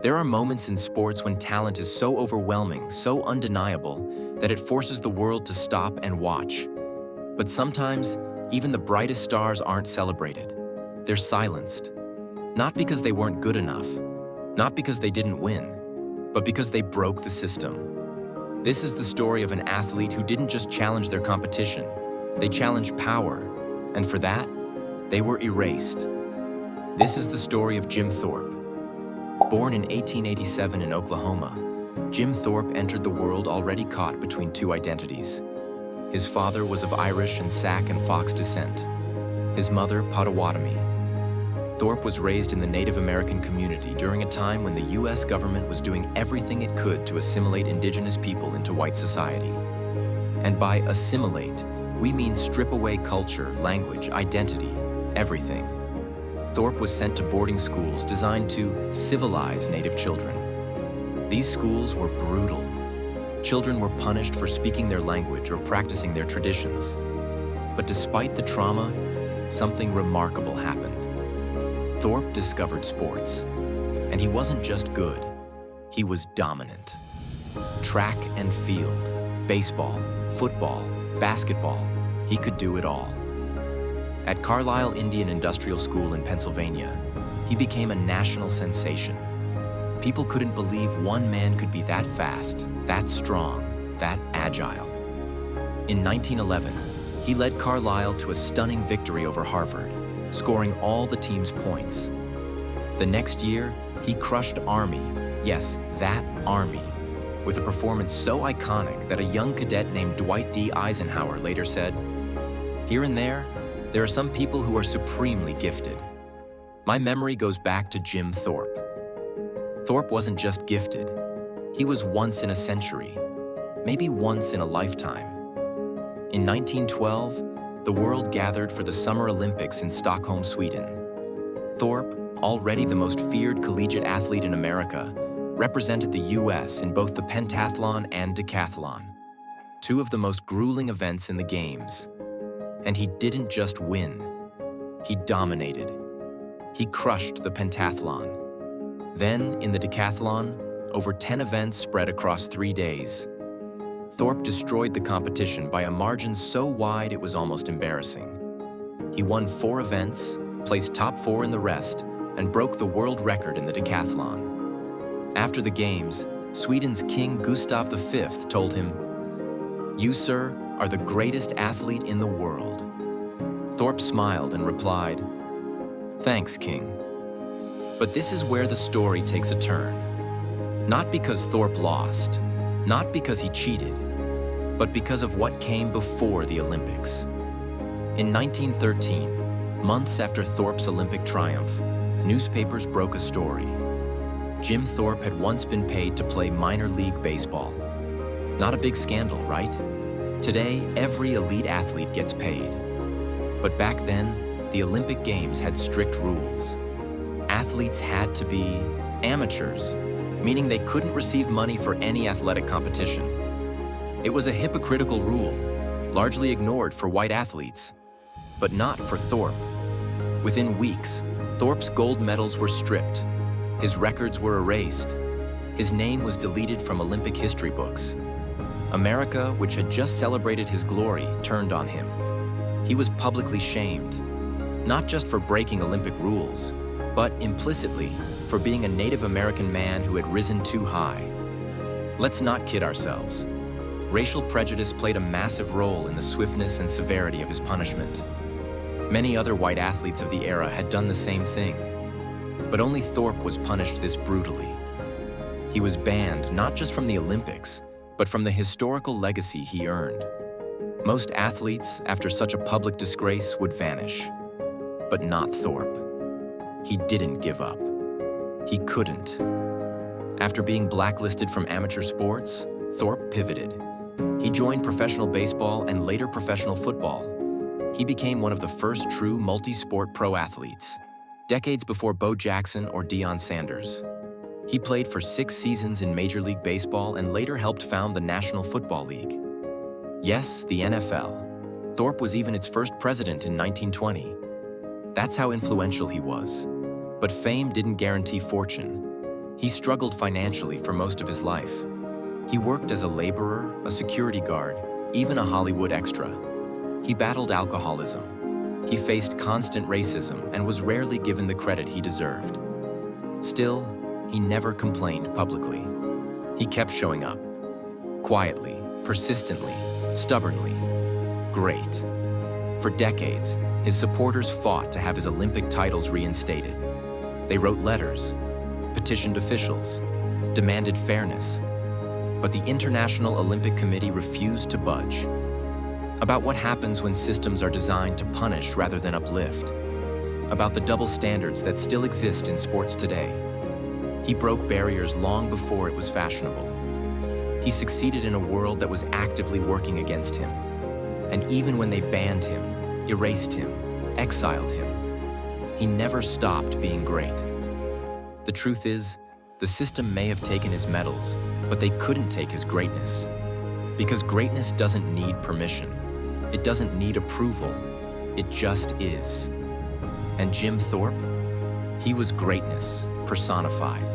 There are moments in sports when talent is so overwhelming, so undeniable, that it forces the world to stop and watch. But sometimes, even the brightest stars aren't celebrated. They're silenced. Not because they weren't good enough, not because they didn't win, but because they broke the system. This is the story of an athlete who didn't just challenge their competition, they challenged power, and for that, they were erased. This is the story of Jim Thorpe. Born in 1887 in Oklahoma, Jim Thorpe entered the world already caught between two identities. His father was of Irish and Sac and Fox descent. His mother, Potawatomi. Thorpe was raised in the Native American community during a time when the U.S. government was doing everything it could to assimilate indigenous people into white society. And by assimilate, we mean strip away culture, language, identity, everything. Thorpe was sent to boarding schools designed to civilize Native children. These schools were brutal. Children were punished for speaking their language or practicing their traditions. But despite the trauma, something remarkable happened. Thorpe discovered sports, and he wasn't just good, he was dominant. Track and field, baseball, football, basketball, he could do it all. At Carlisle Indian Industrial School in Pennsylvania, he became a national sensation. People couldn't believe one man could be that fast, that strong, that agile. In 1911, he led Carlisle to a stunning victory over Harvard, scoring all the team's points. The next year, he crushed Army, yes, that Army, with a performance so iconic that a young cadet named Dwight D. Eisenhower later said, "Here and there are some people who are supremely gifted. My memory goes back to Jim Thorpe." Thorpe wasn't just gifted. He was once in a century, maybe once in a lifetime. In 1912, the world gathered for the Summer Olympics in Stockholm, Sweden. Thorpe, already the most feared collegiate athlete in America, represented the U.S. in both the pentathlon and decathlon, two of the most grueling events in the Games. And he didn't just win, he dominated. He crushed the pentathlon. Then, in the decathlon, over 10 events spread across 3 days. Thorpe destroyed the competition by a margin so wide it was almost embarrassing. He won 4 events, placed top 4 in the rest, and broke the world record in the decathlon. After the Games, Sweden's King Gustav V told him, "You, sir, are the greatest athlete in the world." Thorpe smiled and replied, "Thanks, King." But this is where the story takes a turn. Not because Thorpe lost, not because he cheated, but because of what came before the Olympics. In 1913, months after Thorpe's Olympic triumph, newspapers broke a story. Jim Thorpe had once been paid to play minor league baseball. Not a big scandal, right? Today, every elite athlete gets paid. But back then, the Olympic Games had strict rules. Athletes had to be amateurs, meaning they couldn't receive money for any athletic competition. It was a hypocritical rule, largely ignored for white athletes, but not for Thorpe. Within weeks, Thorpe's gold medals were stripped. His records were erased. His name was deleted from Olympic history books. America, which had just celebrated his glory, turned on him. He was publicly shamed, not just for breaking Olympic rules, but implicitly for being a Native American man who had risen too high. Let's not kid ourselves. Racial prejudice played a massive role in the swiftness and severity of his punishment. Many other white athletes of the era had done the same thing, but only Thorpe was punished this brutally. He was banned not just from the Olympics, but from the historical legacy he earned. Most athletes, after such a public disgrace, would vanish. But not Thorpe. He didn't give up. He couldn't. After being blacklisted from amateur sports, Thorpe pivoted. He joined professional baseball and later professional football. He became one of the first true multi-sport pro athletes, decades before Bo Jackson or Deion Sanders. He played for 6 seasons in Major League Baseball and later helped found the National Football League. Yes, the NFL. Thorpe was even its first president in 1920. That's how influential he was. But fame didn't guarantee fortune. He struggled financially for most of his life. He worked as a laborer, a security guard, even a Hollywood extra. He battled alcoholism. He faced constant racism and was rarely given the credit he deserved. Still, he never complained publicly. He kept showing up. Quietly, persistently, stubbornly. Great. For decades, his supporters fought to have his Olympic titles reinstated. They wrote letters, petitioned officials, demanded fairness. But the International Olympic Committee refused to budge. About what happens when systems are designed to punish rather than uplift. About the double standards that still exist in sports today. He broke barriers long before it was fashionable. He succeeded in a world that was actively working against him. And even when they banned him, erased him, exiled him, he never stopped being great. The truth is, the system may have taken his medals, but they couldn't take his greatness. Because greatness doesn't need permission. It doesn't need approval. It just is. And Jim Thorpe? He was greatness, personified.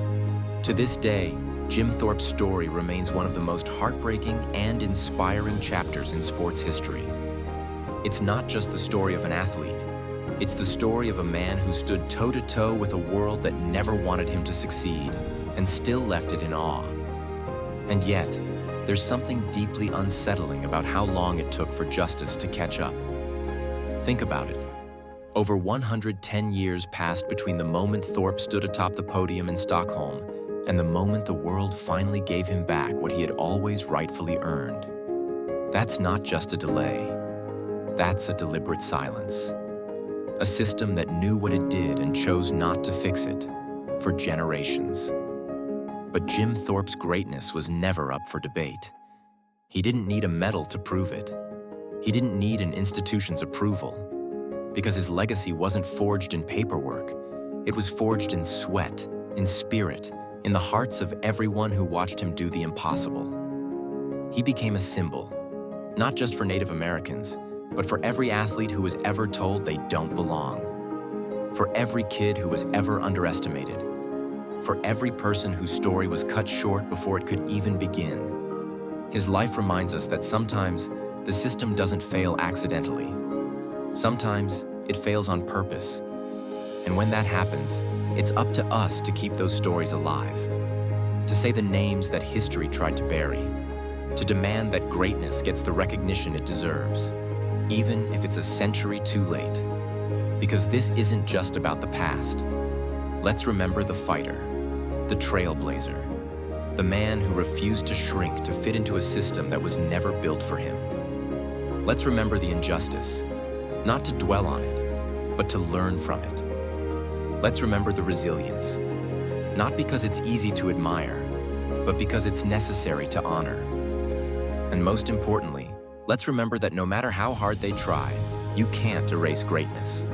To this day, Jim Thorpe's story remains one of the most heartbreaking and inspiring chapters in sports history. It's not just the story of an athlete. It's the story of a man who stood toe-to-toe with a world that never wanted him to succeed and still left it in awe. And yet, there's something deeply unsettling about how long it took for justice to catch up. Think about it. Over 110 years passed between the moment Thorpe stood atop the podium in Stockholm and the moment the world finally gave him back what he had always rightfully earned. That's not just a delay. That's a deliberate silence. A system that knew what it did and chose not to fix it for generations. But Jim Thorpe's greatness was never up for debate. He didn't need a medal to prove it. He didn't need an institution's approval, because his legacy wasn't forged in paperwork. It was forged in sweat, in spirit, in the hearts of everyone who watched him do the impossible. He became a symbol, not just for Native Americans, but for every athlete who was ever told they don't belong. For every kid who was ever underestimated. For every person whose story was cut short before it could even begin. His life reminds us that sometimes the system doesn't fail accidentally. Sometimes it fails on purpose. And when that happens, it's up to us to keep those stories alive. To say the names that history tried to bury. To demand that greatness gets the recognition it deserves, even if it's a century too late. Because this isn't just about the past. Let's remember the fighter, the trailblazer, the man who refused to shrink to fit into a system that was never built for him. Let's remember the injustice, not to dwell on it, but to learn from it. Let's remember the resilience, not because it's easy to admire, but because it's necessary to honor. And most importantly, let's remember that no matter how hard they try, you can't erase greatness.